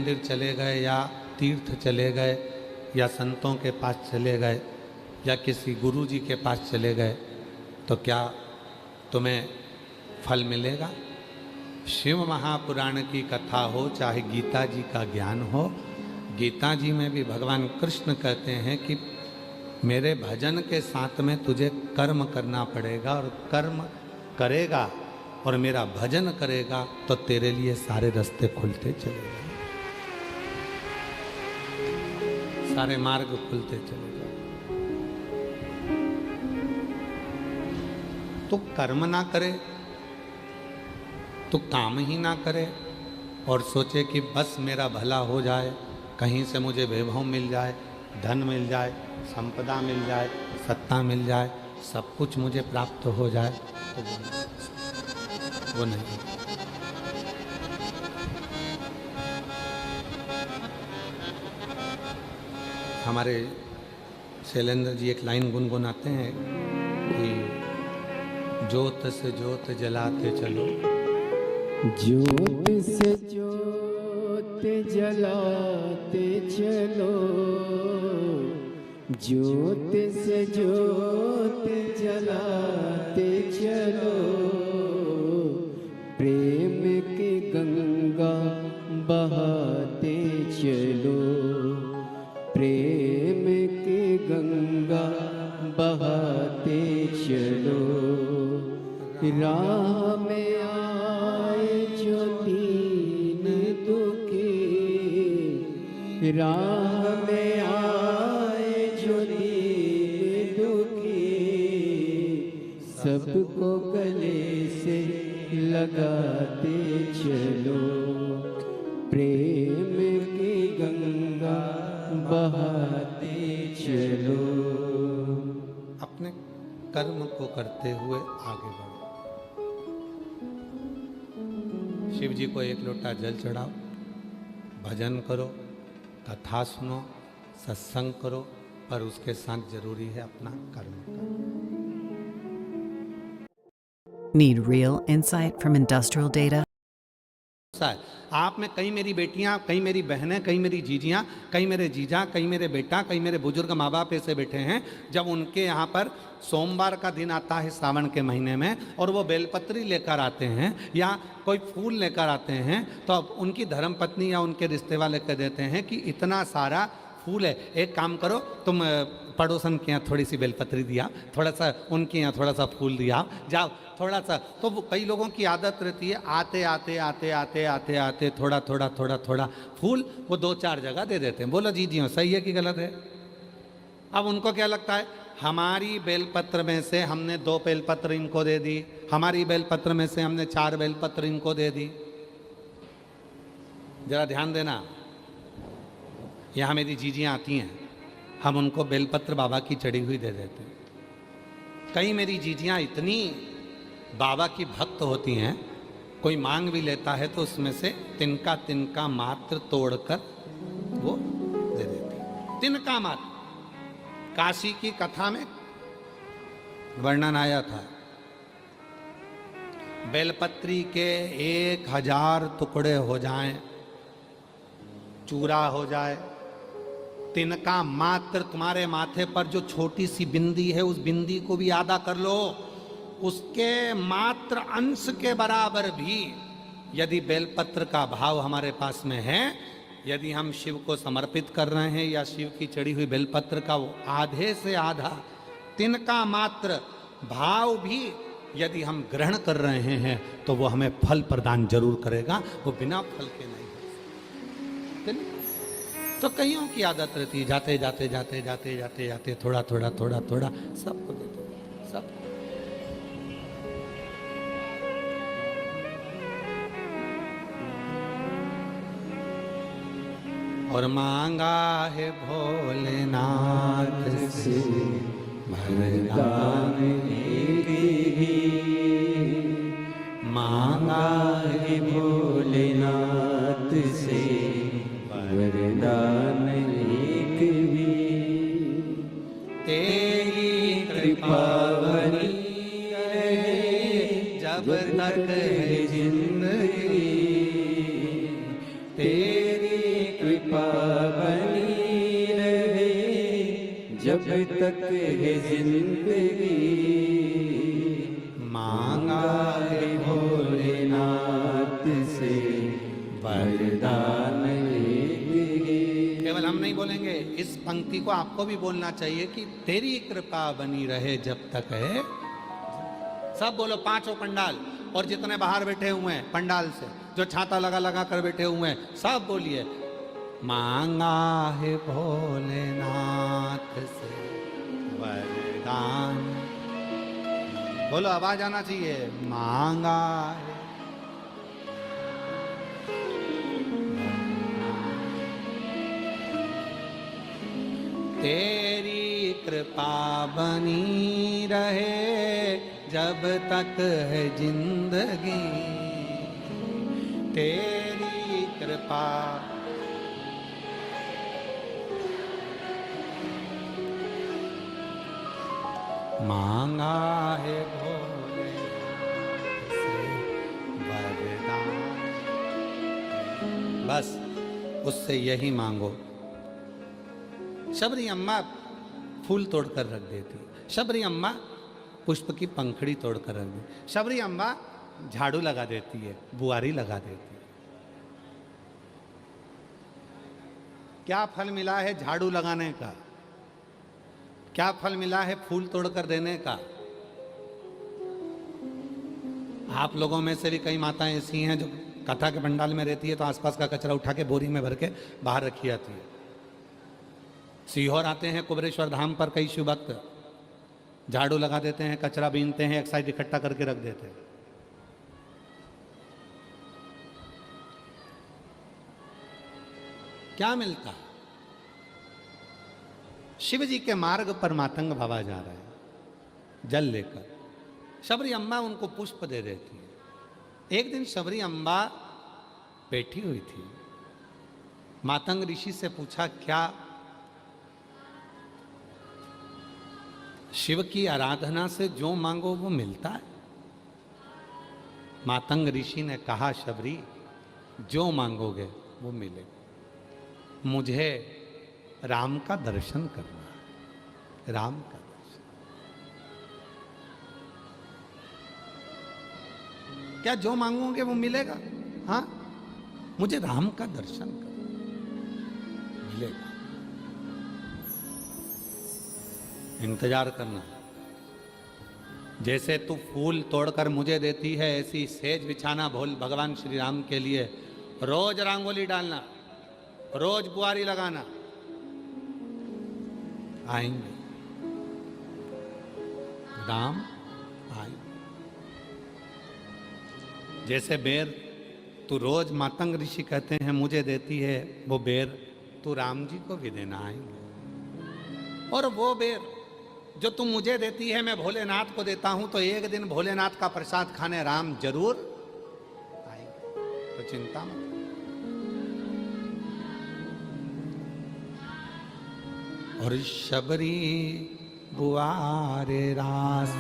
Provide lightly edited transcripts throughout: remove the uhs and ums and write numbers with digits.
मंदिर चले गए या तीर्थ चले गए या संतों के पास चले गए या किसी गुरु जी के पास चले गए तो क्या तुम्हें फल मिलेगा? शिव महापुराण की कथा हो, चाहे गीता जी का ज्ञान हो, गीता जी में भी भगवान कृष्ण कहते हैं कि मेरे भजन के साथ में तुझे कर्म करना पड़ेगा, और कर्म करेगा और मेरा भजन करेगा तो तेरे लिए सारे रास्ते खुलते चले जाएंगे, सारे मार्ग खुलते चले जाएंगे। तो कर्म ना करे, तो काम ही ना करे और सोचे कि बस मेरा भला हो जाए, कहीं से मुझे वैभव मिल जाए, धन मिल जाए, संपदा मिल जाए, सत्ता मिल जाए, सब कुछ मुझे प्राप्त हो जाए, तो वो नहीं। हमारे शैलेंद्र जी एक लाइन गुनगुनाते हैं कि ज्योत से ज्योत जलाते चलो, ज्योत से ज्योत जलाते चलो, ज्योत से ज्योत जलाते चलो, प्रेम की गंगा बहाते चलो, प्रेम की गंगा बहाते चलो, राह में आए जो दीन दुखी, राह में आए जो दीन दुखी, सबको गले से लगाते चलो, प्रेम की गंगा बहाते चलो। अपने कर्म को करते हुए आगे बढ़ो। शिव जी को एक लोटा जल चढ़ाओ, भजन करो, कथा सुनो, सत्संग करो, पर उसके साथ जरूरी है अपना कर्म करो। Need real insight from industrial data? आप में कई मेरी बेटियां, कई मेरी बहनें, कई मेरी जीजियां, कई मेरे जीजा, कई मेरे बेटा, कई मेरे बुजुर्ग माँ बाप ऐसे बैठे हैं, जब उनके यहाँ पर सोमवार का दिन आता है सावन के महीने में और वो बेलपत्री लेकर आते हैं या कोई फूल लेकर आते हैं, तो अब उनकी धर्मपत्नी या उनके रिश्ते वाले कह देते हैं कि इतना सारा फूल है, एक काम करो तुम पड़ोसन के यहाँ थोड़ी सी बेलपत्री दिया, थोड़ा सा उनके यहाँ थोड़ा सा फूल दिया, जाओ थोड़ा सा। तो वो कई लोगों की आदत रहती है आते आते आते आते आते आते थोड़ा थोड़ा थोड़ा थोड़ा फूल वो 2-4 जगह दे देते हैं। बोलो जी जी सही है कि गलत है? अब उनको क्या लगता है, हमारी बेलपत्र में से हमने 2 बेलपत्र इनको दे दी, हमारी बेलपत्र में से हमने 4 बेलपत्र इनको दे दी। जरा ध्यान देना, यहाँ मेरी जीजियाँ आती हैं, हम उनको बेलपत्र बाबा की चढ़ी हुई दे देते हैं। कई मेरी जीजियाँ इतनी बाबा की भक्त होती हैं, कोई मांग भी लेता है तो उसमें से तिनका तिनका मात्र तोड़कर वो दे देते हैं, तिनका मात्र। काशी की कथा में वर्णन आया था, बेलपत्री के 1000 टुकड़े हो जाएं, चूरा हो जाए, तिनका मात्र तुम्हारे माथे पर जो छोटी सी बिंदी है उस बिंदी को भी आधा कर लो, उसके मात्र अंश के बराबर भी यदि बेलपत्र का भाव हमारे पास में है, यदि हम शिव को समर्पित कर रहे हैं या शिव की चढ़ी हुई बेलपत्र का वो आधे से आधा तिनका मात्र भाव भी यदि हम ग्रहण कर रहे हैं तो वो हमें फल प्रदान जरूर करेगा, वो बिना फल के नहीं। तो कईयों की आदत रहती है जाते जाते जाते जाते जाते जाते थोड़ा थोड़ा थोड़ा थोड़ा सबको देते सब। और मांगा है भोलेनाथ से वरदान एक भी, मांगा है भोलेनाथ से वरदान एक भी, तेरी कृपा बनी रहे जब तक है जिंदगी, तेरी जब तक है जिंदगी मांगा है भोलेनाथ से वरदान लेंगे। केवल हम नहीं बोलेंगे, इस पंक्ति को आपको भी बोलना चाहिए कि तेरी कृपा बनी रहे जब तक है। सब बोलो, पांचों पंडाल, और जितने बाहर बैठे हुए हैं पंडाल से, जो छाता लगा लगा कर बैठे हुए हैं, सब बोलिए, मांगा है भोलेनाथ से वरदान। बोलो, आवाज आना चाहिए, मांगा है। तेरी कृपा बनी रहे जब तक है जिंदगी, तेरी कृपा। मांगा है भोले से वरदान। बस उससे यही मांगो। शबरी अम्मा फूल तोड़कर रख देती, शबरी अम्मा पुष्प की पंखड़ी तोड़कर रख देती, शबरी अम्मा झाड़ू लगा देती है, बुआरी लगा देती है। क्या फल मिला है झाड़ू लगाने का? क्या फल मिला है फूल तोड़कर देने का? आप लोगों में से भी कई माताएं ऐसी हैं जो कथा के पंडाल में रहती है तो आसपास का कचरा उठा के बोरी में भर के बाहर रखी जाती है। सीहोर आते हैं कुबरेश्वर धाम पर कई शिव भक्त, झाड़ू लगा देते हैं, कचरा बीनते हैं, एक साइड इकट्ठा करके रख देते हैं। क्या मिलता? शिव जी के मार्ग पर मातंग बाबा जा रहे हैं जल लेकर, शबरी अम्बा उनको पुष्प दे देती है। एक दिन शबरी अम्बा बैठी हुई थी, मातंग ऋषि से पूछा, क्या शिव की आराधना से जो मांगो वो मिलता है? मातंग ऋषि ने कहा, शबरी, जो मांगोगे वो मिलेगा। मुझे राम का दर्शन करना है, राम का दर्शन। क्या जो मांगोगे वो मिलेगा? हाँ, मुझे राम का दर्शन करना मिलेगा। इंतजार करना। जैसे तू फूल तोड़कर मुझे देती है, ऐसी सेज बिछाना भोल भगवान श्री राम के लिए। रोज रंगोली डालना, रोज बुआरी लगाना। आएंगे राम, आएंगे। जैसे बेर तू रोज मातंग ऋषि कहते हैं मुझे देती है, वो बेर तू राम जी को भी देना आएंगे। और वो बेर जो तुम मुझे देती है मैं भोलेनाथ को देता हूं, तो एक दिन भोलेनाथ का प्रसाद खाने राम जरूर आएंगे, तो चिंता मत। और शबरी बुआरे रास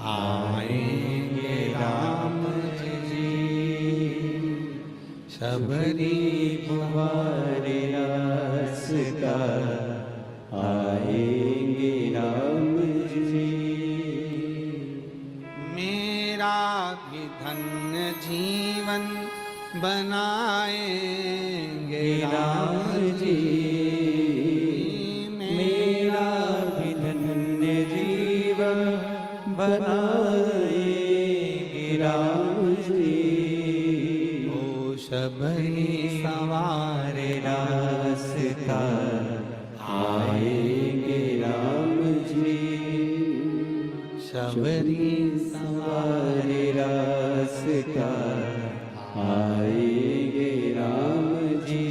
आएंगे राम जी, शबरी बुआरे रास का आएंगे राम जी। मेरा भी धन्य जीवन बनाएंगे राम जी, मेरा भी धन्य जीवन बनाएंगे राम जी। ओ शबरी सवारे रास्ता आएंगे राम जी, शबरी सवारे रास्ता आएंगे राम जी।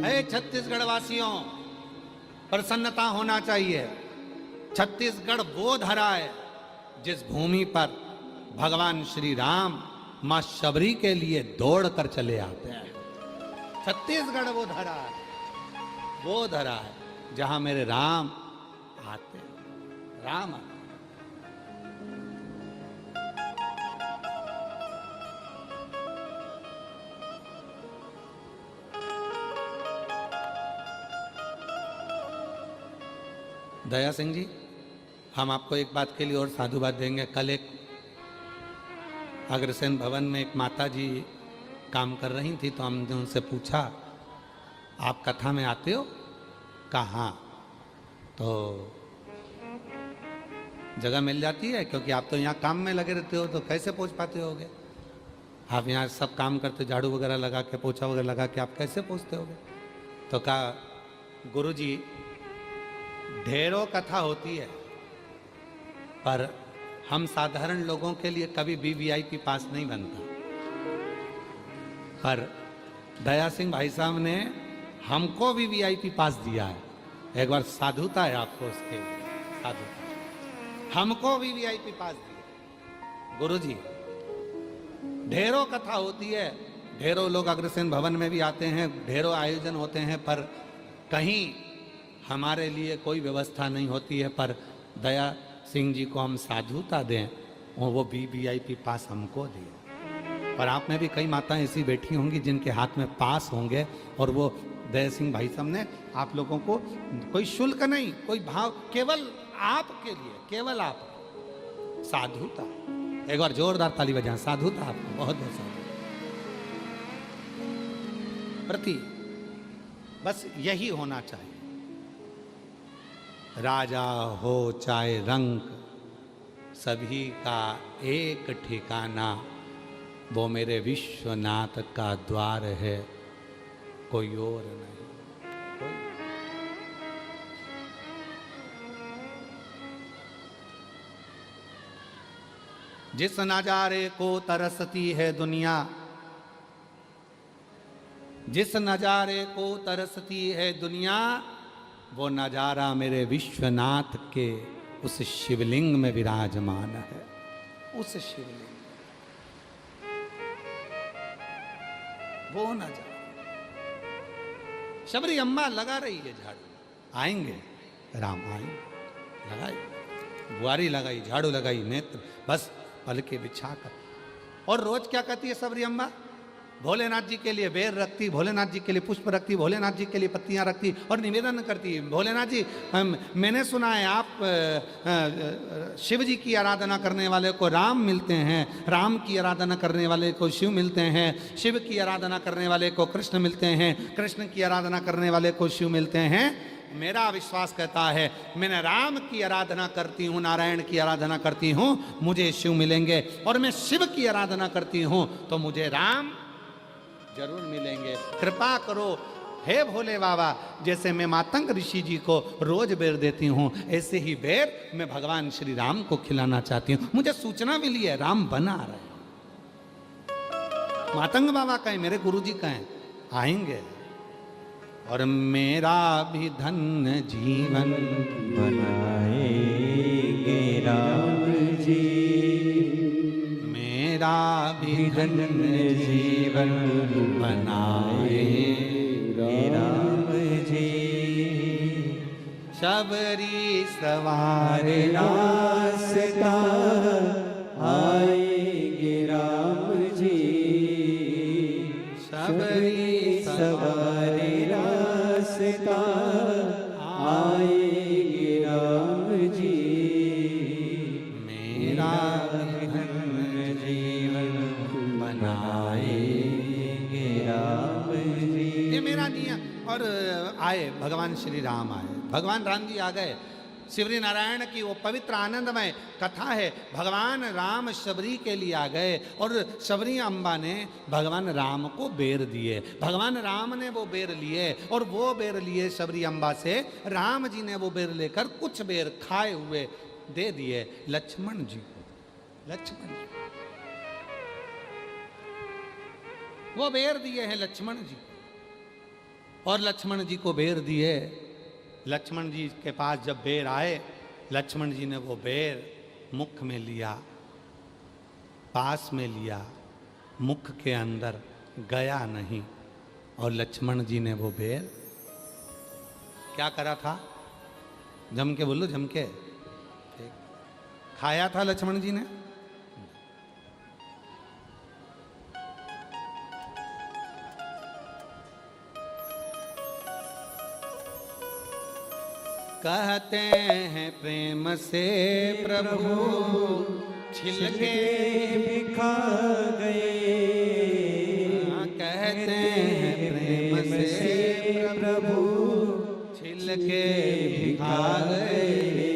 है छत्तीसगढ़ वासियों, प्रसन्नता होना चाहिए। छत्तीसगढ़ वो धरा है जिस भूमि पर भगवान श्री राम मां शबरी के लिए दौड़ कर चले आते हैं। छत्तीसगढ़ वो धरा है, वो धरा है जहां मेरे राम आते हैं, राम आते हैं। दया सिंह जी, हम आपको एक बात के लिए और साधुवाद देंगे। कल एक अग्रसेन भवन में एक माता जी काम कर रही थी, तो हमने उनसे पूछा आप कथा में आते हो? कहाँ? तो जगह मिल जाती है, क्योंकि आप तो यहाँ काम में लगे रहते हो, तो कैसे पहुँच पाते होगे? आप यहाँ सब काम करते, झाड़ू वगैरह लगा के, पोछा वगैरह लगा के, आप कैसे पहुँचते होगे? तो कहा गुरुजी, ढेरों कथा होती है, पर हम साधारण लोगों के लिए कभी वीवीआईपी पास नहीं बनता। पर दया सिंह भाई साहब ने हमको वीवीआईपी पास दिया है। एक बार साधुता है आपको उसके, साधुता। हमको वीवीआईपी पास दिया। गुरुजी, ढेरों कथा होती है, ढेरों लोग अग्रसेन भवन में भी आते हैं, ढेरों आयोजन होते हैं, पर कहीं हमारे लिए कोई व्यवस्था नहीं होती है। पर दया सिंह जी को हम साधुता दें और वो वीवीआईपी पास हमको दिए। पर आप में भी कई माताएं ऐसी बैठी होंगी जिनके हाथ में पास होंगे, और वो दया सिंह भाई साहब ने आप लोगों को कोई शुल्क नहीं, कोई भाव, केवल आपके लिए, केवल आप, साधुता। एक बार जोरदार ताली बजाएं, साधुता आपको, बहुत बहुत साधु प्रति। बस यही होना चाहिए। राजा हो चाहे रंक, सभी का एक ठिकाना, वो मेरे विश्वनाथ का द्वार है, कोई और नहीं। कोई। जिस नजारे को तरसती है दुनिया, जिस नजारे को तरसती है दुनिया, वो नजारा मेरे विश्वनाथ के उस शिवलिंग में विराजमान है। उस शिवलिंग, वो नजारा। शबरी अम्मा लगा रही है झाड़ू, आएंगे राम, आएंगे, लगाई बुआरी, लगाई झाड़ू, लगाई नेत्र, बस पलके बिछाकर। और रोज क्या कहती है शबरी अम्मा? भोलेनाथ जी के लिए बेर रखती, भोलेनाथ जी के लिए पुष्प रखती, भोलेनाथ जी के लिए पत्तियां रखती और निवेदन करती। भोलेनाथ जी, मैंने सुना है आप शिव जी की आराधना करने वाले को राम मिलते हैं, राम की आराधना करने वाले को शिव मिलते हैं, शिव की आराधना करने वाले को कृष्ण मिलते हैं, कृष्ण की आराधना करने वाले को शिव मिलते हैं। मेरा विश्वास कहता है, मैंने राम की आराधना करती हूँ, नारायण की आराधना करती हूँ, मुझे शिव मिलेंगे, और मैं शिव की आराधना करती हूँ तो मुझे राम जरूर मिलेंगे। कृपा करो हे भोले बाबा, जैसे मैं मातंग ऋषि जी को रोज बेर देती हूँ, ऐसे ही बेर मैं भगवान श्री राम को खिलाना चाहती हूँ। मुझे सूचना मिली है राम बना रहे। मातंग बाबा कहें, मेरे गुरुजी कहें, आएंगे, और मेरा भी धन्य जीवन बनाएंगे राम जी, मेरा भी धन्य जीवन बनाएंगे राम जी। शबरी सवार रास्ता आएंगे राम जी, शबरी सवार रास्ता आएंगे राम जी, मेरा धन्य जीवन बनाएंगे राम जी। ये मेरा नियम। और आए भगवान श्री राम, आए भगवान राम जी आ गए। शिवरी नारायण की वो पवित्र आनंदमय कथा है। भगवान राम शबरी के लिए आ गए, और शबरी अम्बा ने भगवान राम को बेर दिए। भगवान राम ने वो बेर लिए, और वो बेर लिए शबरी अम्बा से। राम जी ने वो बेर लेकर कुछ बेर खाए हुए दे दिए लक्ष्मण जी को। लक्ष्मण जी वो बेर दिए हैं लक्ष्मण जी, और लक्ष्मण जी को बेर दिए। लक्ष्मण जी के पास जब बेर आए, लक्ष्मण जी ने वो बेर मुख में लिया, पास में लिया, मुख के अंदर गया नहीं। और लक्ष्मण जी ने वो बेर क्या करा था? जम के बोलो, जम के खाया था लक्ष्मण जी ने। कहते हैं प्रेम से प्रभु छिलके भी खा गए, कहते हैं प्रेम से प्रभु छिलके भी खा गए,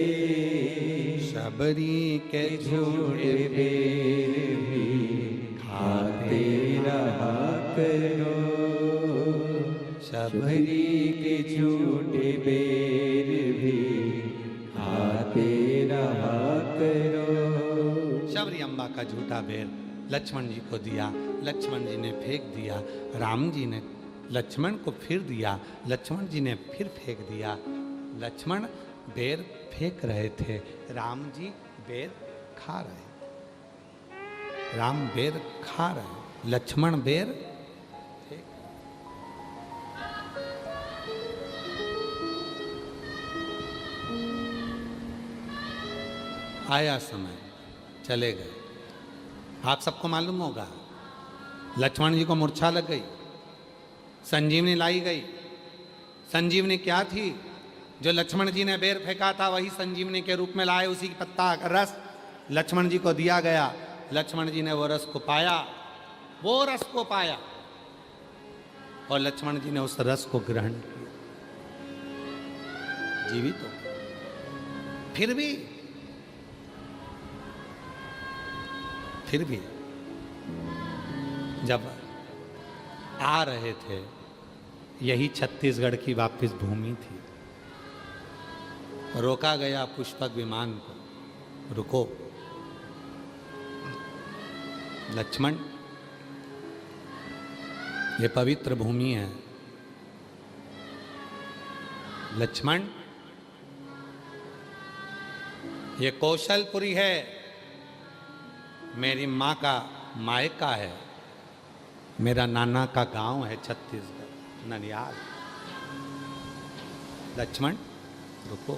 शबरी के झूठे बेर भी खाते रहा करो, शबरी के झूठे बेर भी खाते रहा करो। शबरी अम्बा का झूठा बेर लक्ष्मण जी को दिया, लक्ष्मण जी ने फेंक दिया, राम जी ने लक्ष्मण को फिर दिया, लक्ष्मण जी ने फिर फेंक दिया। लक्ष्मण बेर फेंक रहे थे, राम जी बेर खा रहे। राम बेर खा रहे, लक्ष्मण बेर फेंक। आया समय, चले गए। आप सबको मालूम होगा लक्ष्मण जी को मूर्छा लग गई, संजीवनी लाई गई। संजीवनी क्या थी? जो लक्ष्मण जी ने बेर फेंका था वही संजीवनी के रूप में लाए, उसी पत्ता का रस लक्ष्मण जी को दिया गया। लक्ष्मण जी ने वो रस को पाया, वो रस को पाया और लक्ष्मण जी ने उस रस को ग्रहण किया, जीवित हो। फिर भी जब आ रहे थे, यही छत्तीसगढ़ की वापिस भूमि थी, रोका गया पुष्पक विमान को, रुको लक्ष्मण, ये पवित्र भूमि है। लक्ष्मण, ये कौशलपुरी है, मेरी माँ का मायका है, मेरा नाना का गांव है छत्तीसगढ़, ननियाल। लक्ष्मण रुको,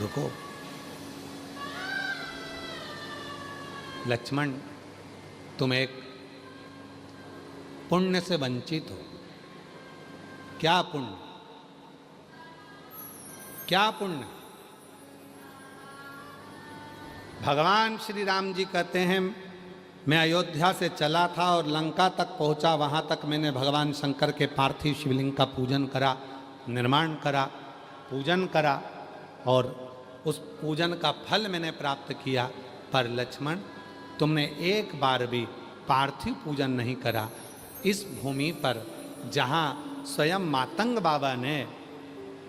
रुको। लक्ष्मण, तुम एक पुण्य से वंचित हो। क्या पुण्य? क्या पुण्य? भगवान श्री राम जी कहते हैं, मैं अयोध्या से चला था और लंका तक पहुंचा, वहां तक मैंने भगवान शंकर के पार्थिव शिवलिंग का पूजन करा, निर्माण करा, पूजन करा और उस पूजन का फल मैंने प्राप्त किया। पर लक्ष्मण, तुमने एक बार भी पार्थिव पूजन नहीं करा। इस भूमि पर जहाँ स्वयं मातंग बाबा ने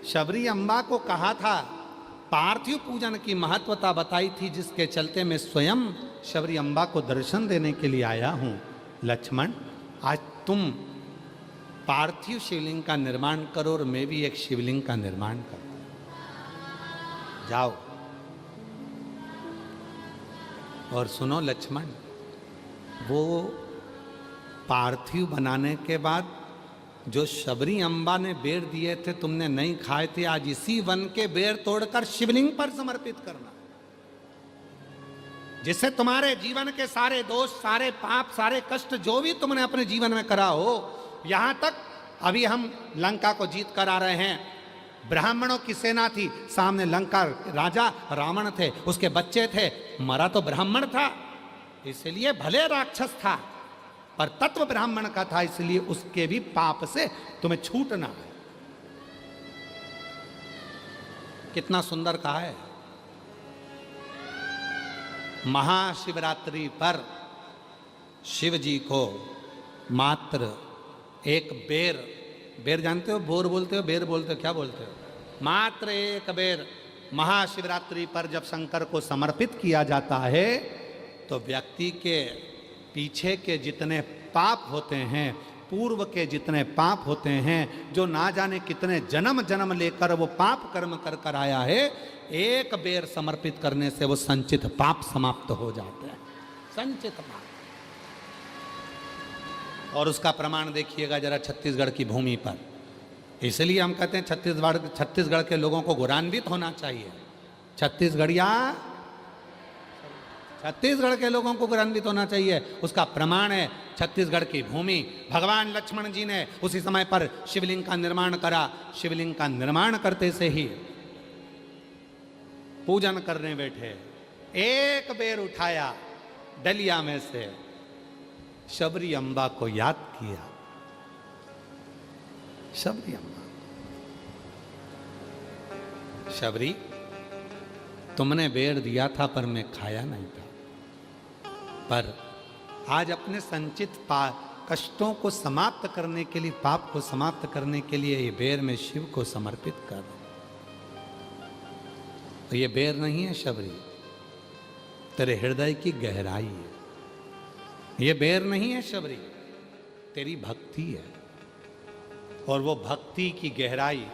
शबरी अम्बा को कहा था, पार्थिव पूजन की महत्वता बताई थी, जिसके चलते मैं स्वयं शबरी अम्बा को दर्शन देने के लिए आया हूँ। लक्ष्मण, आज तुम पार्थिव शिवलिंग का निर्माण करो और मैं भी एक शिवलिंग का निर्माण करूँ। जाओ और सुनो लक्ष्मण, वो पार्थिव बनाने के बाद जो शबरी अम्बा ने बेर दिए थे, तुमने नहीं खाए थे, आज इसी वन के बेर तोड़कर शिवलिंग पर समर्पित करना, जिससे तुम्हारे जीवन के सारे दोष, सारे पाप, सारे कष्ट जो भी तुमने अपने जीवन में करा हो। यहां तक अभी हम लंका को जीत कर आ रहे हैं, ब्राह्मणों की सेना थी, सामने लंका राजा रावण थे, उसके बच्चे थे, मरा तो ब्राह्मण था, इसलिए भले राक्षस था पर तत्व ब्राह्मण का था, इसलिए उसके भी पाप से तुम्हें छूटना है। कितना सुंदर कहा है। महाशिवरात्रि पर शिव जी को मात्र एक बेर, बेर जानते हो, बोर बोलते हो, बेर बोलते हो, क्या बोलते हो, मात्र एक बेर महाशिवरात्रि पर जब शंकर को समर्पित किया जाता है, तो व्यक्ति के पीछे के जितने पाप होते हैं, पूर्व के जितने पाप होते हैं, जो ना जाने कितने जन्म जन्म लेकर वो पाप कर्म कर कर आया है, एक बेर समर्पित करने से वो संचित पाप समाप्त हो जाते हैं, संचित पाप। और उसका प्रमाण देखिएगा जरा छत्तीसगढ़ की भूमि पर। इसलिए हम कहते हैं छत्तीसगढ़ के लोगों को गौरवान्वित होना चाहिए। छत्तीसगढ़िया छत्तीसगढ़ के लोगों को गर्वान्वित होना चाहिए। उसका प्रमाण है छत्तीसगढ़ की भूमि। भगवान लक्ष्मण जी ने उसी समय पर शिवलिंग का निर्माण करा। शिवलिंग का निर्माण करते से ही पूजन करने बैठे, एक बेर उठाया डलिया में से, शबरी अम्बा को याद किया। शबरी अम्बा, शबरी तुमने बेर दिया था पर मैं खाया नहीं था, पर आज अपने संचित कष्टों को समाप्त करने के लिए, पाप को समाप्त करने के लिए ये बेर मैं शिव को समर्पित कर रहा हूं। तो ये बेर नहीं है शबरी, तेरे हृदय की गहराई है। ये बेर नहीं है शबरी, तेरी भक्ति है। और वो भक्ति की गहराई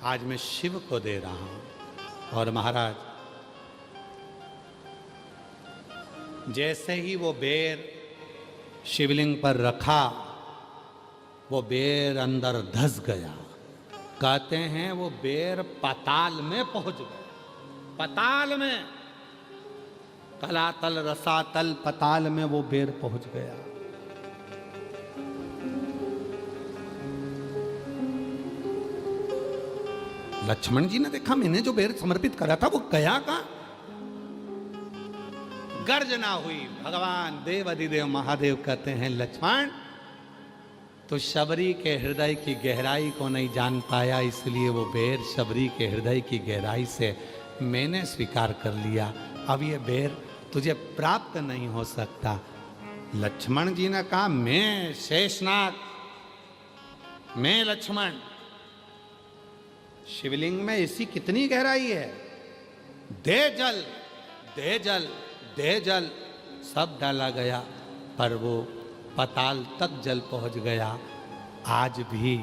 आज मैं शिव को दे रहा हूं। और महाराज, जैसे ही वो बेर शिवलिंग पर रखा, वो बेर अंदर धस गया। कहते हैं वो बेर पाताल में पहुंच गया। पाताल में, कलातल रसातल पाताल में वो बेर पहुंच गया। लक्ष्मण जी ने देखा मैंने जो बेर समर्पित करा था वो गया कहां? गर्जना हुई। भगवान देव अधिदेव महादेव कहते हैं लक्ष्मण, तो शबरी के हृदय की गहराई को नहीं जान पाया, इसलिए वो बेर शबरी के हृदय की गहराई से मैंने स्वीकार कर लिया। अब ये बेर तुझे प्राप्त नहीं हो सकता। लक्ष्मण जी ने कहा, मैं शेषनाग, मैं लक्ष्मण, शिवलिंग में इसी कितनी गहराई है, दे जल, दे जल, दे जल। सब डाला गया, पर वो पाताल तक जल पहुंच गया। आज भी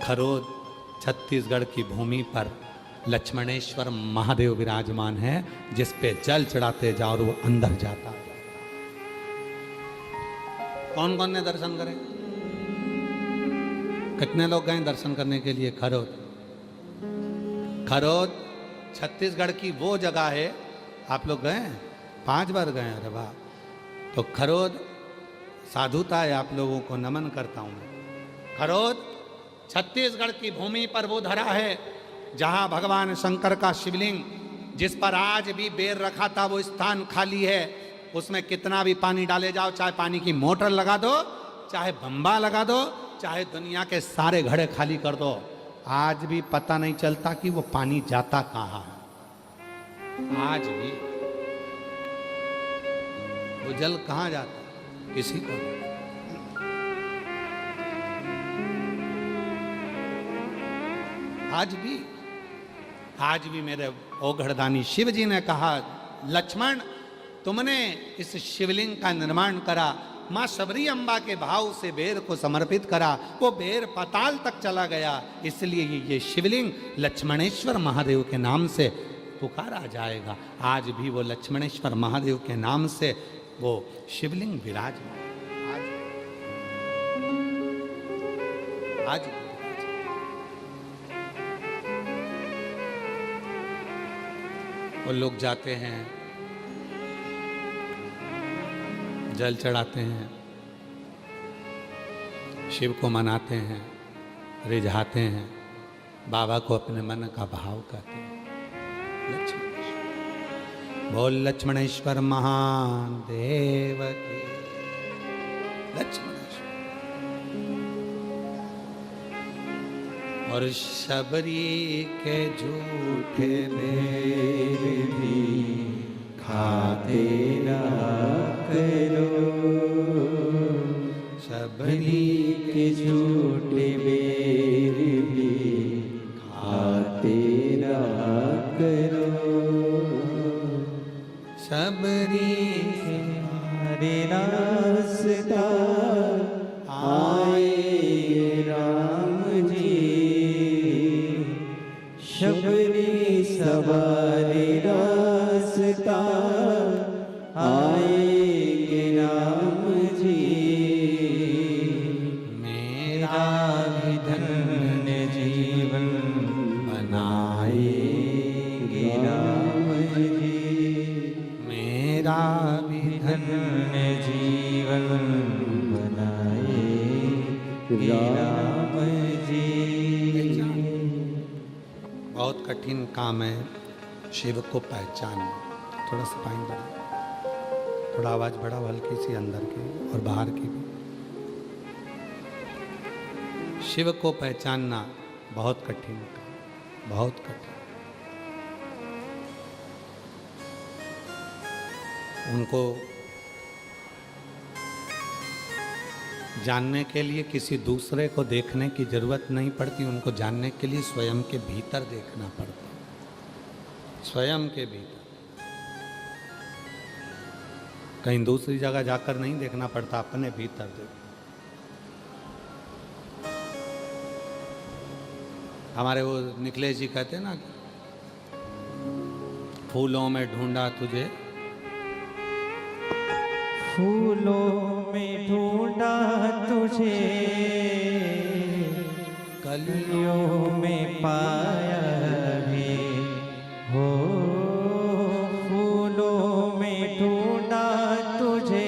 खरोद छत्तीसगढ़ की भूमि पर लक्ष्मणेश्वर महादेव विराजमान है, जिस पे जल चढ़ाते जाओ और वो अंदर जाता। कौन कौन ने दर्शन करे? कितने लोग गए दर्शन करने के लिए खरोद? खरोद छत्तीसगढ़ की वो जगह है, आप लोग गए? 5 बार गए? अरे वाह! तो खरोद साधुता है, आप लोगों को नमन करता हूं मैं। खरोद छत्तीसगढ़ की भूमि पर वो धरा है जहां भगवान शंकर का शिवलिंग, जिस पर आज भी बेर रखा था, वो स्थान खाली है। उसमें कितना भी पानी डाले जाओ, चाहे पानी की मोटर लगा दो, चाहे बम्बा लगा दो, चाहे दुनिया के सारे घड़े खाली कर दो, आज भी पता नहीं चलता कि वो पानी जाता कहां है। आज भी वो जल कहां जाता किसी को नहीं। आज भी मेरे ओघड़दानी शिव जी ने कहा, लक्ष्मण तुमने इस शिवलिंग का निर्माण करा, मां शबरी अम्बा के भाव से बेर को समर्पित करा, वो बेर पाताल तक चला गया, इसलिए ये शिवलिंग लक्ष्मणेश्वर महादेव के नाम से पुकारा जाएगा। आज भी वो लक्ष्मणेश्वर महादेव के नाम से वो शिवलिंग विराजमान आज वो लोग जाते हैं, जल चढ़ाते हैं, शिव को मनाते हैं, रिझाते हैं, बाबा को अपने मन का भाव कहते हैं। बोल लक्ष्मणेश्वर महादेव की। लक्ष्मणेश्वर और शबरी के झूठे बेर भी खाते रहा करो, शबरी के झूठे बेर भी खाते रहा करो। शबरी हरे रास्ता आए राम जी, शबरी सवारे रास्ता आएगे राम जी, मेरा भी धन्य जीवन बनाएगे राम जी। भी धन्य जीवन बनाए राम जी। बहुत कठिन काम है शिव को पहचानना। थोड़ा सा पानी बढ़ा, थोड़ा आवाज बढ़ा, हल्की सी अंदर की और बाहर की भी। शिव को पहचानना बहुत कठिन काम, बहुत कठिन। उनको जानने के लिए किसी दूसरे को देखने की जरूरत नहीं पड़ती, उनको जानने के लिए स्वयं के भीतर देखना पड़ता, स्वयं के भीतर। कहीं दूसरी जगह जाकर नहीं देखना पड़ता, अपने भीतर देख। हमारे वो निखिलेश जी कहते हैं ना, फूलों में ढूंढा तुझे, फूलों में ढूंढा तुझे, कलियों में पाया है हो। फूलों में ढूंढा तुझे,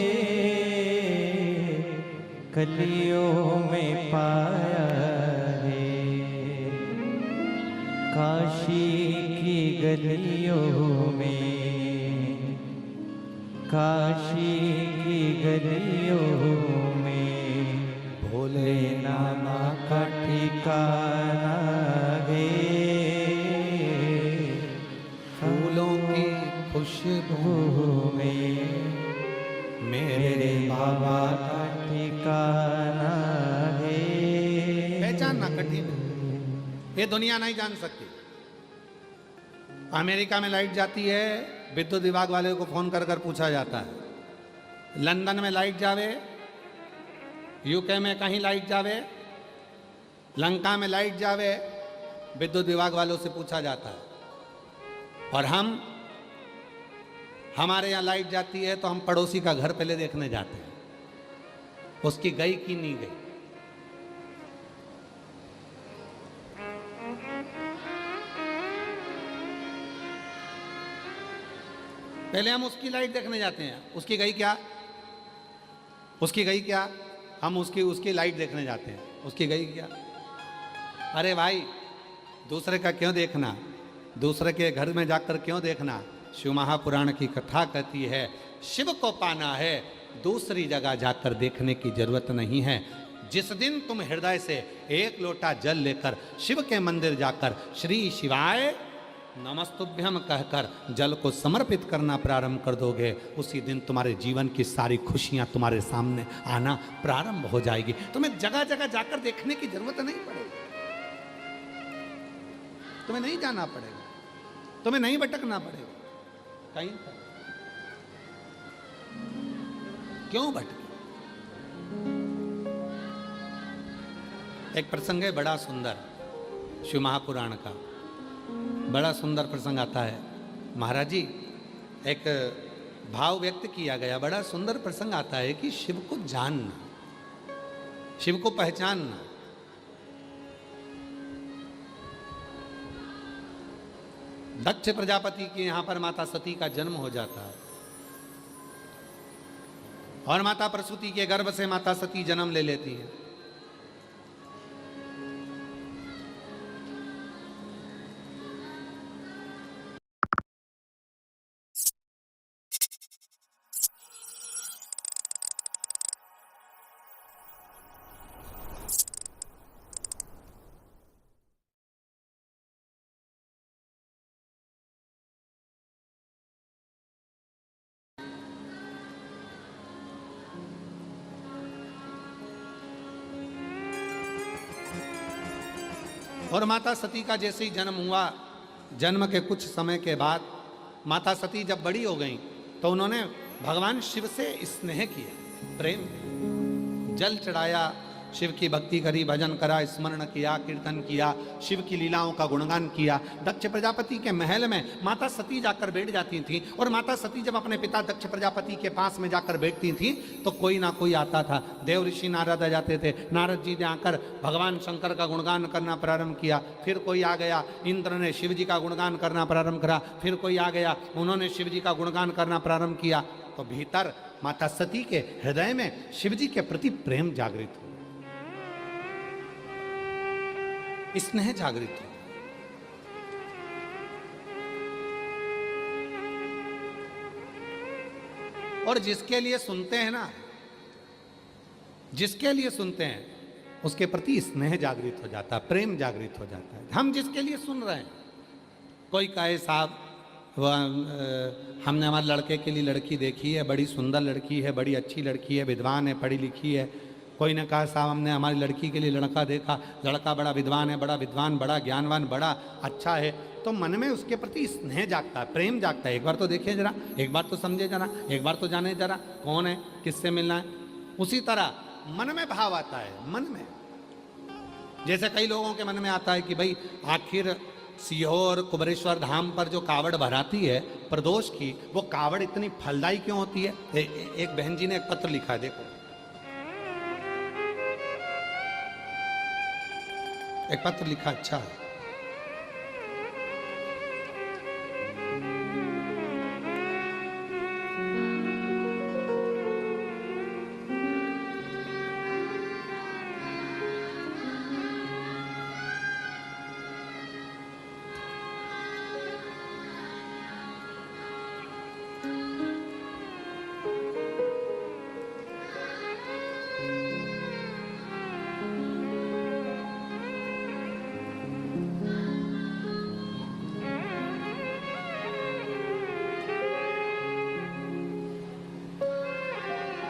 कलियों में पाया है। काशी की गलियों में, काशी की गलियों में, भोले नामा का ठिकाना है। फूलों की खुशबू में मेरे बाबा का ठिकाना है। पहचानना कठिन है, ये दुनिया नहीं जान सकती। अमेरिका में लाइट जाती है, विद्युत विभाग वाले को फोन कर कर पूछा जाता है। लंदन में लाइट जावे, यूके में कहीं लाइट जावे, लंका में लाइट जावे, विद्युत विभाग वालों से पूछा जाता है। और हमारे यहाँ लाइट जाती है तो हम पड़ोसी का घर पहले देखने जाते हैं, उसकी गई कि नहीं गई। पहले हम उसकी लाइट देखने जाते हैं, उसकी गई क्या, उसकी गई क्या, हम उसकी लाइट देखने जाते हैं, उसकी गई क्या। अरे भाई, दूसरे का क्यों देखना, दूसरे के घर में जाकर क्यों देखना। शिव महापुराण की कथा कहती है, शिव को पाना है दूसरी जगह जाकर देखने की जरूरत नहीं है। जिस दिन तुम हृदय से एक लोटा जल लेकर शिव के मंदिर जाकर श्री शिवाय नमस्तुभ्यम कहकर जल को समर्पित करना प्रारंभ कर दोगे, उसी दिन तुम्हारे जीवन की सारी खुशियां तुम्हारे सामने आना प्रारंभ हो जाएगी। तुम्हें जगह जगह जाकर देखने की जरूरत नहीं पड़ेगी, तुम्हें नहीं जाना पड़ेगा, तुम्हें नहीं भटकना पड़ेगा कहीं पर। क्यों भटके। एक प्रसंग है बड़ा सुंदर, शिव महापुराण का बड़ा सुंदर प्रसंग आता है। महाराज जी, एक भाव व्यक्त किया गया, बड़ा सुंदर प्रसंग आता है कि शिव को जानना, शिव को पहचानना। दक्ष प्रजापति के यहां पर माता सती का जन्म हो जाता है और माता प्रसूति के गर्भ से माता सती जन्म ले लेती है। और माता सती का जैसे ही जन्म हुआ, जन्म के कुछ समय के बाद माता सती जब बड़ी हो गई तो उन्होंने भगवान शिव से स्नेह किया, प्रेम, जल चढ़ाया, शिव की भक्ति करी, भजन करा, स्मरण किया, कीर्तन किया, शिव की लीलाओं का गुणगान किया। दक्ष प्रजापति के महल में माता सती जाकर बैठ जाती थी और माता सती जब अपने पिता दक्ष प्रजापति के पास में जाकर बैठती थी तो कोई ना कोई आता था। देव ऋषि नारद आ जाते थे, नारद जी ने आकर भगवान शंकर का गुणगान करना प्रारंभ किया। फिर कोई आ गया, इंद्र ने शिव जी का गुणगान करना प्रारंभ करा। फिर कोई आ गया, उन्होंने शिव जी का गुणगान करना प्रारंभ किया। तो भीतर माता सती के हृदय में शिव जी के प्रति प्रेम जागृत हो, स्नेह जागृत हो। और जिसके लिए सुनते हैं ना, जिसके लिए सुनते हैं उसके प्रति स्नेह जागृत हो जाता है, प्रेम जागृत हो जाता है। हम जिसके लिए सुन रहे हैं, कोई कहे साहब हमने हमारे लड़के के लिए लड़की देखी है, बड़ी सुंदर लड़की है, बड़ी अच्छी लड़की है, विद्वान है, पढ़ी लिखी है। कोई ने कहा साहब हमने हमारी लड़की के लिए लड़का देखा, लड़का बड़ा विद्वान है, बड़ा विद्वान, बड़ा ज्ञानवान, बड़ा अच्छा है, तो मन में उसके प्रति स्नेह जागता है, प्रेम जागता है। एक बार तो देखिए जरा, एक बार तो समझे जरा, एक बार तो जाने जरा कौन है, किससे मिलना है। उसी तरह मन में भाव आता है, मन में। जैसे कई लोगों के मन में आता है कि भाई आखिर सीहोर कुबरेश्वर धाम पर जो कावड़ भराती है प्रदोष की, वो कावड़ इतनी फलदायी क्यों होती है। एक बहन जी ने एक पत्र लिखा है, देखो एक पत्र लिखा, अच्छा है।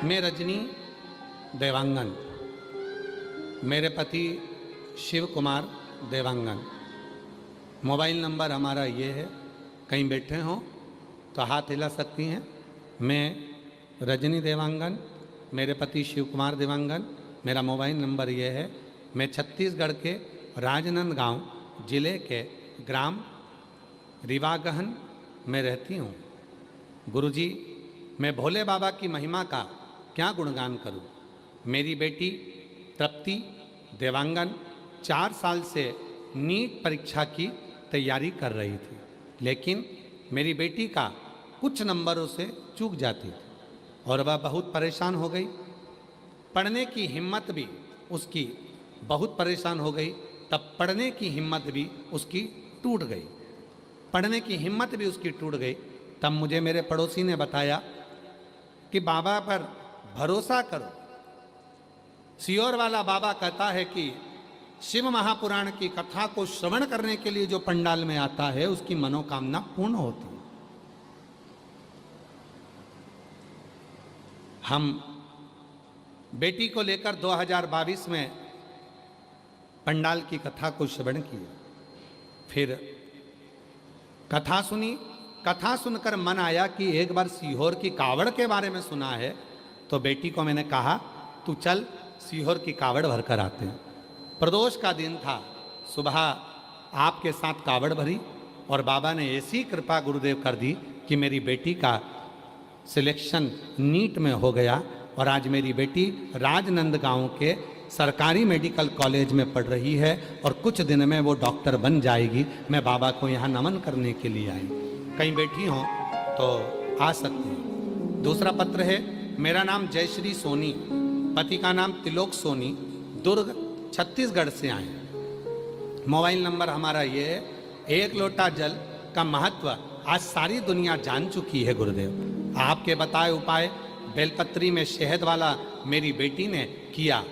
मैं रजनी देवांगन, मेरे पति शिव कुमार देवांगन। मोबाइल नंबर हमारा ये है, कहीं बैठे हों तो हाथ हिला सकती हैं। मैं रजनी देवांगन, मेरे पति शिव कुमार देवांगन, मेरा मोबाइल नंबर ये है। मैं छत्तीसगढ़ के राजनांदगांव जिले के ग्राम रिवागहन में रहती हूँ। गुरुजी, मैं भोले बाबा की महिमा का क्या गुणगान करूं। मेरी बेटी तृप्ति देवांगन 4 साल से नीट परीक्षा की तैयारी कर रही थी, लेकिन मेरी बेटी का कुछ नंबरों से चूक जाती थी और वह बहुत परेशान हो गई। पढ़ने की हिम्मत भी उसकी बहुत परेशान हो गई। तब पढ़ने की हिम्मत भी उसकी टूट गई, पढ़ने की हिम्मत भी उसकी टूट गई। तब मुझे मेरे पड़ोसी ने बताया कि बाबा पर भरोसा करो। सीहोर वाला बाबा कहता है कि शिव महापुराण की कथा को श्रवण करने के लिए जो पंडाल में आता है उसकी मनोकामना पूर्ण होती है। हम बेटी को लेकर 2022 में पंडाल की कथा को श्रवण किया, फिर कथा सुनी। कथा सुनकर मन आया कि एक बार सीहोर की कावड़ के बारे में सुना है, तो बेटी को मैंने कहा तू चल सीहोर की कावड़ भर कर आते हैं। प्रदोष का दिन था, सुबह आपके साथ कावड़ भरी और बाबा ने ऐसी कृपा गुरुदेव कर दी कि मेरी बेटी का सिलेक्शन नीट में हो गया और आज मेरी बेटी राजनांदगांव के सरकारी मेडिकल कॉलेज में पढ़ रही है और कुछ दिन में वो डॉक्टर बन जाएगी। मैं बाबा को यहाँ नमन करने के लिए आई। कहीं बैठी हो तो आ सकती हैं। दूसरा पत्र है, मेरा नाम जयश्री सोनी, पति का नाम तिलोक सोनी, दुर्ग छत्तीसगढ़ से आए। मोबाइल नंबर हमारा ये है। एक लोटा जल का महत्व आज सारी दुनिया जान चुकी है गुरुदेव। आपके बताए उपाय बेलपत्री में शहद वाला मेरी बेटी ने किया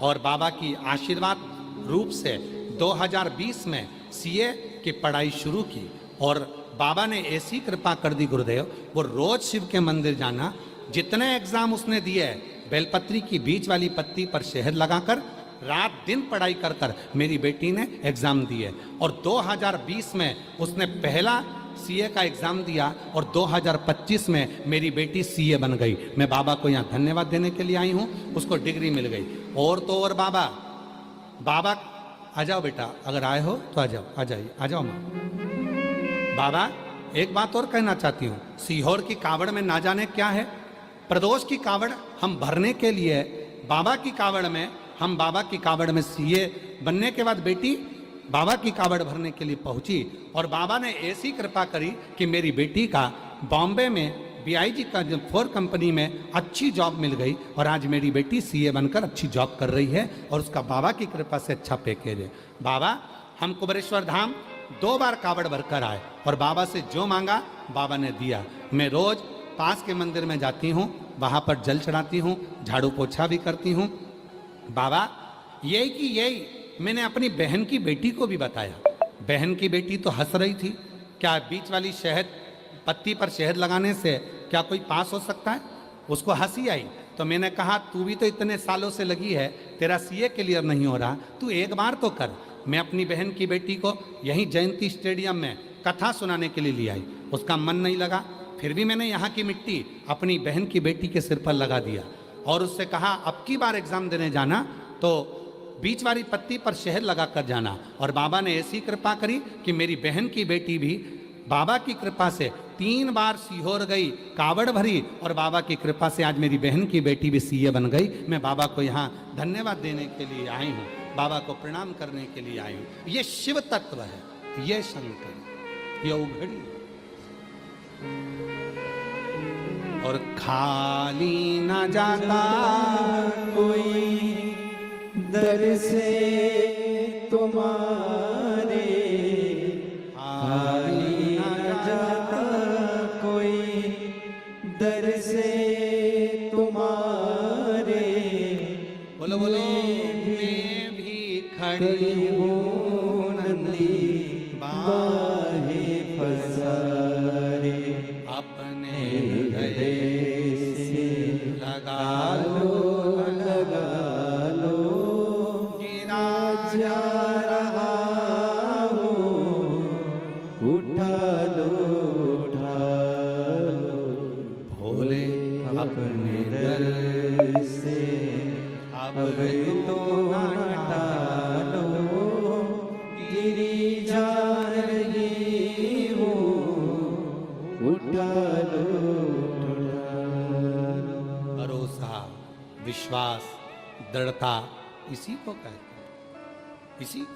और बाबा की आशीर्वाद रूप से 2020 में सीए की पढ़ाई शुरू की और बाबा ने ऐसी कृपा कर दी गुरुदेव, वो रोज शिव के मंदिर जाना। जितने एग्जाम उसने दिए बेलपत्री की बीच वाली पत्ती पर शहद लगाकर रात दिन पढ़ाई कर कर मेरी बेटी ने एग्जाम दिए और 2020 में उसने पहला सीए का एग्जाम दिया और 2025 में मेरी बेटी सीए बन गई। मैं बाबा को यहाँ धन्यवाद देने के लिए आई हूँ, उसको डिग्री मिल गई। और तो और बाबा आ जाओ बेटा, अगर आए हो तो आ जाओ, आ जाइए, आ जाओ माँ। बाबा एक बात और कहना चाहती हूँ, सीहोर की कावड़ में ना जाने क्या है। प्रदोष की कावड़ हम भरने के लिए बाबा की कावड़ में, हम बाबा की कावड़ में सीए बनने के बाद बेटी बाबा की कावड़ भरने के लिए पहुंची और बाबा ने ऐसी कृपा करी कि मेरी बेटी का बॉम्बे में BIG का जो 4 कंपनी में अच्छी जॉब मिल गई और आज मेरी बेटी CA बनकर अच्छी जॉब कर रही है और उसका बाबा की कृपा से अच्छा पैकेज है। बाबा हम कुबेरेश्वर धाम 2 बार कावड़ भरकर आए और बाबा से जो मांगा बाबा ने दिया। मैं रोज पास के मंदिर में जाती हूँ, वहाँ पर जल चढ़ाती हूँ, झाड़ू पोछा भी करती हूँ। बाबा यही की यही मैंने अपनी बहन की बेटी को भी बताया। बहन की बेटी तो हंस रही थी, क्या बीच वाली शहद पत्ती पर शहद लगाने से क्या कोई पास हो सकता है? उसको हंसी आई। तो मैंने कहा तू भी तो इतने सालों से लगी है, तेरा CA क्लियर नहीं हो रहा, तू एक बार तो कर। मैं अपनी बहन की बेटी को यहीं जयंती स्टेडियम में कथा सुनाने के लिए ले आई, उसका मन नहीं लगा, फिर भी मैंने यहाँ की मिट्टी अपनी बहन की बेटी के सिर पर लगा दिया और उससे कहा अब की बार एग्जाम देने जाना तो बीच वाली पत्ती पर शहद लगा कर जाना। और बाबा ने ऐसी कृपा करी कि मेरी बहन की बेटी भी बाबा की कृपा से 3 बार सीहोर गई, कावड़ भरी और बाबा की कृपा से आज मेरी बहन की बेटी भी CA बन गई। मैं बाबा को यहाँ धन्यवाद देने के लिए आई हूँ, बाबा को प्रणाम करने के लिए आई हूँ। ये शिव तत्व है, ये शंकर, ये उघड़ी और खाली न जाता कोई दर से तुम्हारे, खाली न जाता कोई दर से तुम्हारे। बोलो बोलो मैं भी खड़ी हूँ नंदी बाहे पसारे, अपने हृदय से लगा लगा लो, गिरा जा रहा हूँ, उठा लो उठा लो, भोले अपने दर से अब तो हटा लो, गिरी जा रही हूँ, उठा लो उठा लो। भरोसा, विश्वास, दृढ़ता इसी को कहते हैं, इसी को।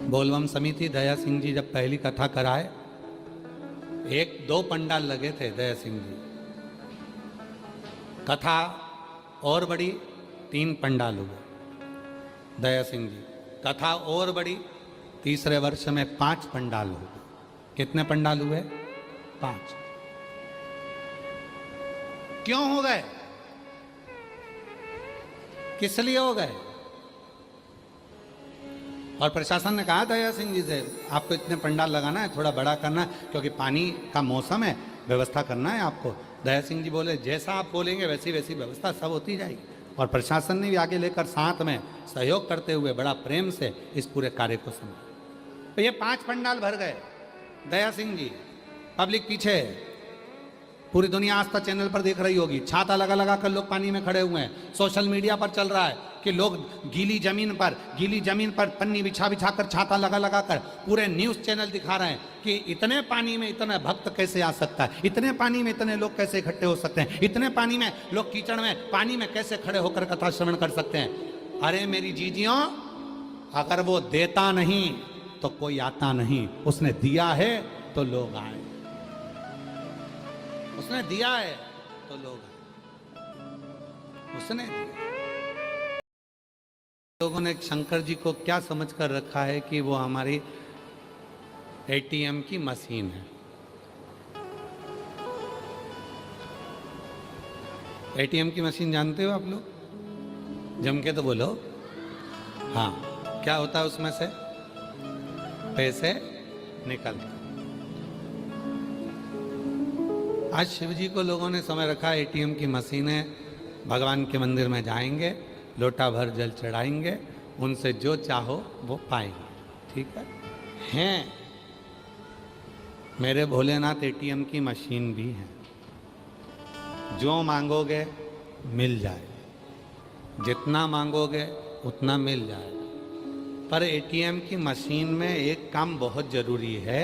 बोलबम समिति दया सिंह जी जब पहली कथा कराए, 1-2 पंडाल लगे थे दया सिंह जी, कथा और बड़ी 3 पंडाल हुए। दया सिंह जी कथा और बड़ी, तीसरे वर्ष में 5 पंडाल हो गए। कितने पंडाल हुए? 5। क्यों हो गए? किस लिए हो गए? और प्रशासन ने कहा दया सिंह जी से आपको इतने पंडाल लगाना है, थोड़ा बड़ा करना है, क्योंकि पानी का मौसम है, व्यवस्था करना है आपको। दया सिंह जी बोले जैसा आप बोलेंगे वैसी वैसी व्यवस्था सब होती जाएगी। और प्रशासन ने भी आगे लेकर साथ में सहयोग करते हुए बड़ा प्रेम से इस पूरे कार्य को संभाला। तो ये 5 पंडाल भर गए। दया सिंह जी, पब्लिक पीछे है, पूरी दुनिया आस्था चैनल पर देख रही होगी, छाता लगा लगा कर लोग पानी में खड़े हुए हैं। सोशल मीडिया पर चल रहा है कि लोग गीली जमीन पर पन्नी बिछा बिछा कर, छाता लगा लगा कर, पूरे न्यूज़ चैनल दिखा रहे हैं कि इतने पानी में इतना भक्त कैसे आ सकता है, इतने पानी में इतने लोग कैसे इकट्ठे हो सकते हैं, इतने पानी में लोग कीचड़ में पानी में कैसे खड़े होकर कथा श्रवण कर सकते हैं। अरे मेरी जीजियों, अगर वो देता नहीं तो कोई आता नहीं, उसने दिया है तो लोग आए, उसने दिया है तो लोग आए, उसने दिया। लोगों ने शंकर जी को क्या समझकर रखा है कि वो हमारी ATM की मशीन है। ATM की मशीन जानते हो आप लोग? जम के तो बोलो। हाँ, क्या होता है उसमें से? पैसे निकलते। आज शिव जी को लोगों ने समझ रखा है ATM की मशीन है, भगवान के मंदिर में जाएंगे, लोटा भर जल चढ़ाएंगे, उनसे जो चाहो वो पाएंगे। ठीक है? हैं मेरे भोलेनाथ ATM की मशीन भी है, जो मांगोगे मिल जाएगा, जितना मांगोगे उतना मिल जाएगा। पर ATM की मशीन में एक काम बहुत ज़रूरी है।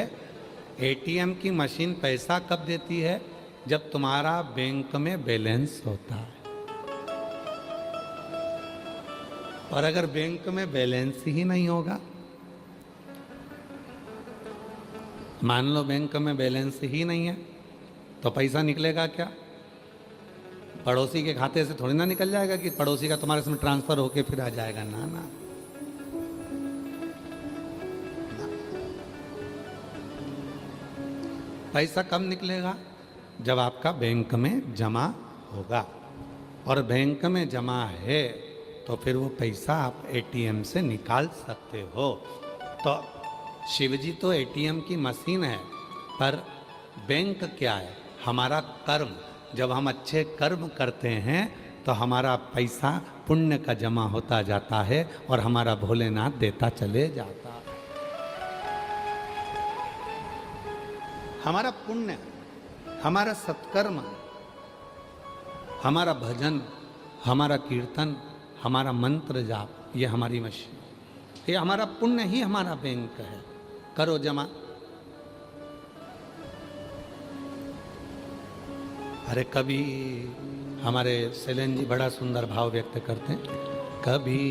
ATM की मशीन पैसा कब देती है? जब तुम्हारा बैंक में बैलेंस होता है। और अगर बैंक में बैलेंस ही नहीं होगा, मान लो बैंक में बैलेंस ही नहीं है, तो पैसा निकलेगा क्या? पड़ोसी के खाते से थोड़ी ना निकल जाएगा कि पड़ोसी का तुम्हारे इसमें ट्रांसफर होके फिर आ जाएगा। ना ना, पैसा कब निकलेगा? जब आपका बैंक में जमा होगा। और बैंक में जमा है तो फिर वो पैसा आप एटीएम से निकाल सकते हो। तो शिवजी तो एटीएम की मशीन है, पर बैंक क्या है? हमारा कर्म। जब हम अच्छे कर्म करते हैं तो हमारा पैसा पुण्य का जमा होता जाता है और हमारा भोलेनाथ देता चले जाता है। हमारा पुण्य, हमारा सत्कर्म, हमारा भजन, हमारा कीर्तन, हमारा मंत्र जाप, ये हमारी मशीन, ये हमारा पुण्य ही हमारा बैंक है। करो जमा। अरे कभी हमारे शैलेंद्र जी बड़ा सुंदर भाव व्यक्त करते हैं, कभी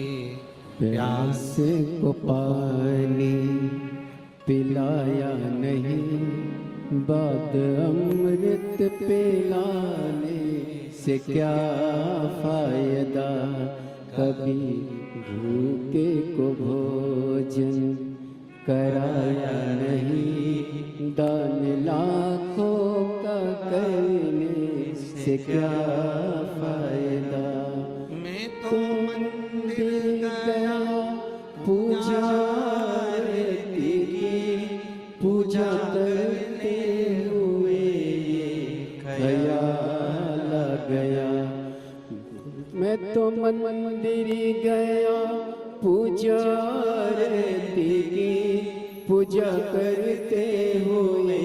प्यास प्यासे को पानी पिलाया नहीं, बाद अमृत पिलाने से क्या फायदा। कभी भूखे को भोजन कराया नहीं, दान लाखों का करने से क्या फायदा। मैं तो मंदिर गया पूजा आरती की, पूजा करते हुए ख्याल आ गया। मैं तो मंदिर गया पूजा आरती की, पूजा करते हुए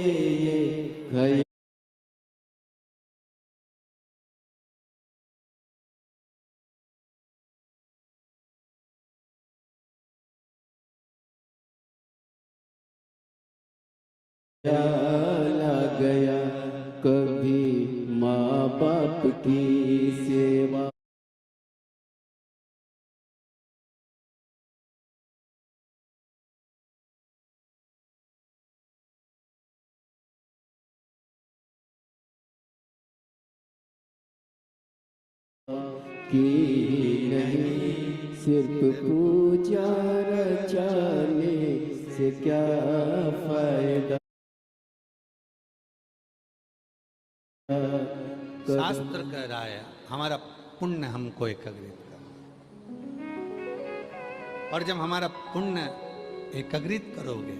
ख्याल आ गया। कभी माँ बाप की सेवा की नहीं, सिर्फ पूजा रचाने से क्या फायदा। शास्त्र कह रहा है हमारा पुण्य हमको एकत्रित कर, और जब हमारा पुण्य एकत्रित करोगे,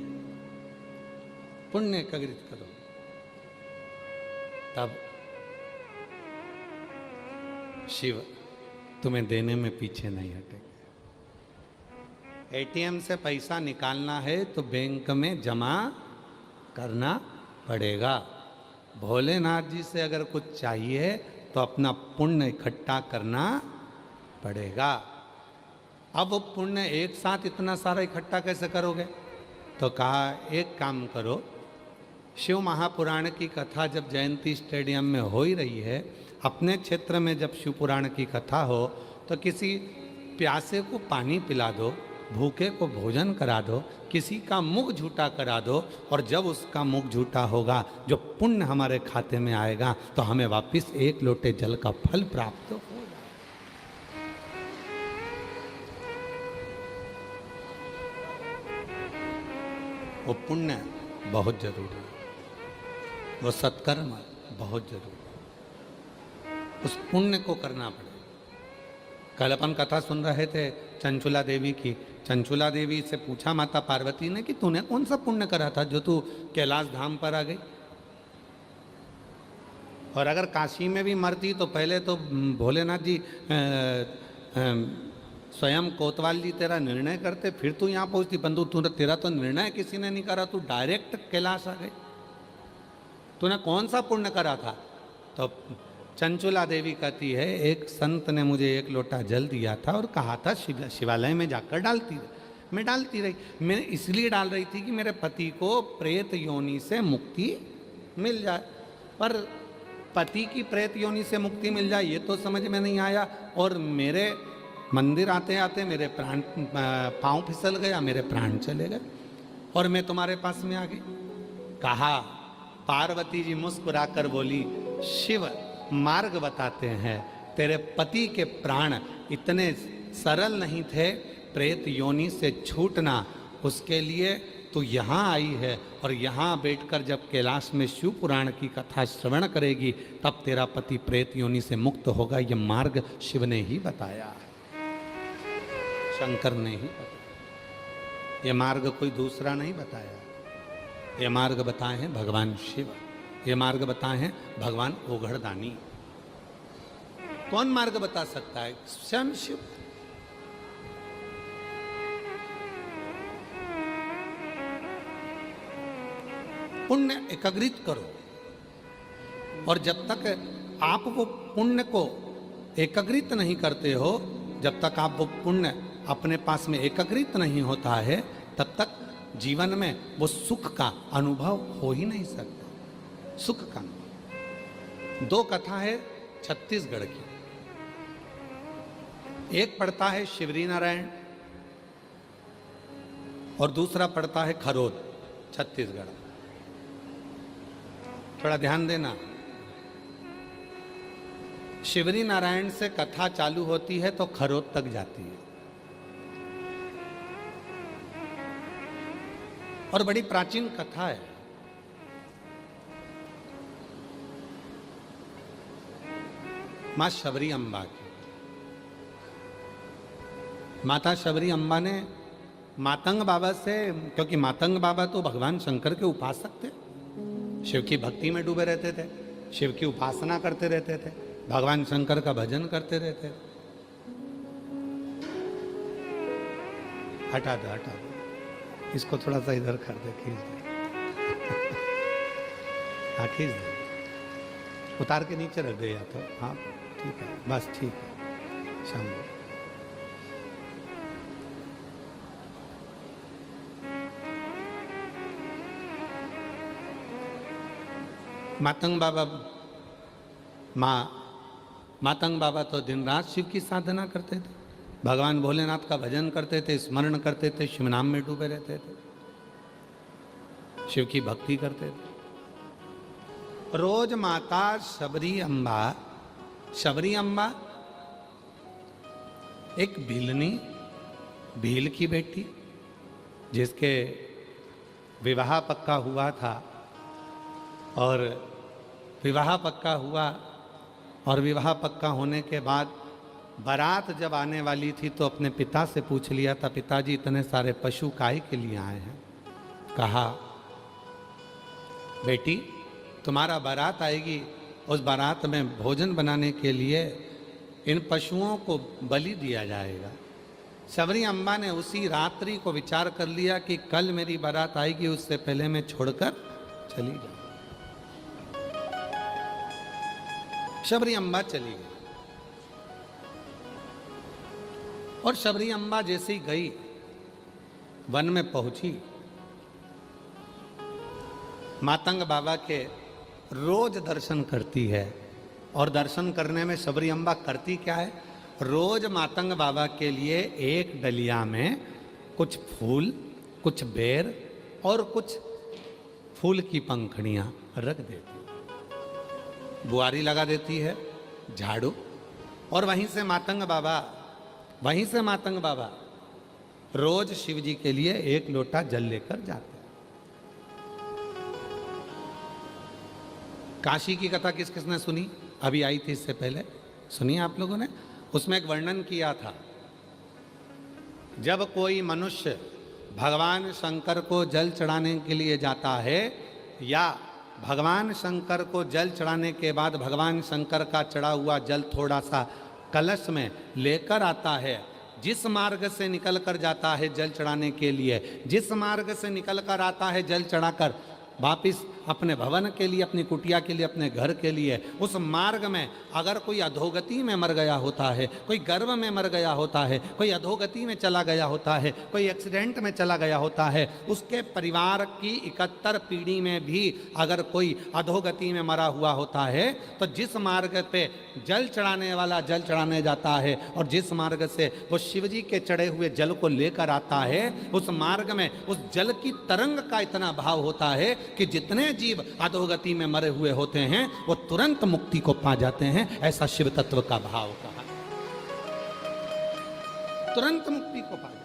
पुण्य एकत्रित करोगे, तब शिव तुम्हें देने में पीछे नहीं हटेगा। एटीएम से पैसा निकालना है तो बैंक में जमा करना पड़ेगा। भोलेनाथ जी से अगर कुछ चाहिए तो अपना पुण्य इकट्ठा करना पड़ेगा। अब वो पुण्य एक साथ इतना सारा इकट्ठा कैसे करोगे? तो कहा एक काम करो, शिव महापुराण की कथा जब जयंती स्टेडियम में हो ही रही है, अपने क्षेत्र में जब शिव पुराण की कथा हो तो किसी प्यासे को पानी पिला दो, भूखे को भोजन करा दो, किसी का मुख झूठा करा दो, और जब उसका मुख झूठा होगा जो पुण्य हमारे खाते में आएगा तो हमें वापस एक लोटे जल का फल प्राप्त होगा। वो पुण्य बहुत जरूरी है, वो सत्कर्म बहुत जरूरी है, उस पुण्य को करना पड़ेगा। कल अपन कथा सुन रहे थे चंचुला देवी की। चंचुला देवी से पूछा माता पार्वती ने कि तूने कौन सा पुण्य करा था जो तू कैलाश धाम पर आ गई? और अगर काशी में भी मरती तो पहले तो भोलेनाथ जी स्वयं कोतवाल जी तेरा निर्णय करते, फिर तू यहाँ पहुँचती। बंधु तू तेरा तो निर्णय किसी ने नहीं करा, तू डायरेक्ट कैलाश आ गई। तूने कौन सा पुण्य करा था? तो चंचुला देवी कहती है एक संत ने मुझे एक लोटा जल दिया था और कहा था शिवालय में जाकर डालती रही। मैं डालती रही। मैं इसलिए डाल रही थी कि मेरे पति को प्रेत योनि से मुक्ति मिल जाए। पर पति की प्रेत योनि से मुक्ति मिल जाए ये तो समझ में नहीं आया, और मेरे मंदिर आते आते मेरे प्राण पाँव फिसल गया, मेरे प्राण चले गए और मैं तुम्हारे पास में आ गई। कहा, पार्वती जी मुस्कुराकर बोली, शिव मार्ग बताते हैं, तेरे पति के प्राण इतने सरल नहीं थे प्रेत योनि से छूटना, उसके लिए तू यहाँ आई है और यहाँ बैठकर जब कैलाश में शिव पुराण की कथा श्रवण करेगी तब तेरा पति प्रेत योनि से मुक्त होगा। यह मार्ग शिव ने ही बताया, शंकर ने ही बताया। यह मार्ग कोई दूसरा नहीं बताया। यह मार्ग बताए हैं भगवान शिव, यह मार्ग बताए हैं भगवान ओघड़दानी। कौन मार्ग बता सकता है? स्वयं शिव। पुण्य एकत्रित करो और जब तक आप वो पुण्य को एकत्रित नहीं करते हो, जब तक आप वो पुण्य अपने पास में एकत्रित नहीं होता है, तब तक जीवन में वो सुख का अनुभव हो ही नहीं सकता। सुख का दो कथा है छत्तीसगढ़ की। एक पढ़ता है शिवरी नारायण और दूसरा पढ़ता है खरोद, छत्तीसगढ़। थोड़ा ध्यान देना। शिवरी नारायण से कथा चालू होती है तो खरोद तक जाती है और बड़ी प्राचीन कथा है। मां शबरी अम्बा की। माता शबरी अम्बा ने मातंग बाबा से, क्योंकि मातंग बाबा तो भगवान शंकर के उपासक थे, शिव की भक्ति में डूबे रहते थे, शिव की उपासना करते रहते थे, भगवान शंकर का भजन करते रहते थे। हटा दो, इसको थोड़ा सा इधर कर दे, खींच दे। हाँ खींच दे, उतार के नीचे रख दे या तो। हाँ ठीक है, बस ठीक है। शंभू मातंग बाबा, मातंग बाबा तो दिन रात शिव की साधना करते थे, भगवान भोलेनाथ का भजन करते थे, स्मरण करते थे, शिव नाम में डूबे रहते थे, शिव की भक्ति करते थे। रोज माता शबरी अम्बा एक भील की बेटी, जिसके विवाह पक्का हुआ था और विवाह पक्का हुआ और विवाह पक्का होने के बाद बारात जब आने वाली थी तो अपने पिता से पूछ लिया था, पिताजी इतने सारे पशु काहे के लिए आए हैं? कहा, बेटी तुम्हारा बारात आएगी, उस बारात में भोजन बनाने के लिए इन पशुओं को बलि दिया जाएगा। शबरी अम्बा ने उसी रात्रि को विचार कर लिया कि कल मेरी बारात आएगी, उससे पहले मैं छोड़कर चली जाऊं। शबरी अम्बा चली गई और शबरी अम्बा जैसे ही गई, वन में पहुंची, मातंग बाबा के रोज दर्शन करती है। और दर्शन करने में शबरी अम्बा करती क्या है? रोज मातंग बाबा के लिए एक डलिया में कुछ फूल, कुछ बेर और कुछ फूल की पंखड़ियां रख देती, बुआरी लगा देती है, झाड़ू, और वहीं से मातंग बाबा रोज शिव जी के लिए एक लोटा जल लेकर जाते हैं। काशी की कथा किस किसने सुनी? अभी आई थी इससे पहले, सुनी आप लोगों ने? उसमें एक वर्णन किया था, जब कोई मनुष्य भगवान शंकर को जल चढ़ाने के लिए जाता है या भगवान शंकर को जल चढ़ाने के बाद भगवान शंकर का चढ़ा हुआ जल थोड़ा सा कलश में लेकर आता है, जिस मार्ग से निकल कर जाता है जल चढ़ाने के लिए, जिस मार्ग से निकल कर आता है जल चढ़ाकर, वापिस अपने भवन के लिए, अपनी कुटिया के लिए, अपने घर के लिए, उस मार्ग में अगर कोई अधोगति में मर गया होता है, कोई गर्भ में मर गया होता है, कोई अधोगति में चला गया होता है, कोई एक्सीडेंट में चला गया होता है, उसके परिवार की 71 पीढ़ी में भी अगर कोई अधोगति में मरा हुआ होता है, तो जिस मार्ग पे जल चढ़ाने वाला जल चढ़ाने जाता है और जिस मार्ग से वो शिव जी के चढ़े हुए जल को लेकर आता है, उस मार्ग में उस जल की तरंग का इतना भाव होता है कि जितने जीव अधोगति में मरे हुए होते हैं वो तुरंत मुक्ति को पा जाते हैं। ऐसा शिव तत्व का भाव कहा, तुरंत मुक्ति को पा जाते हैं।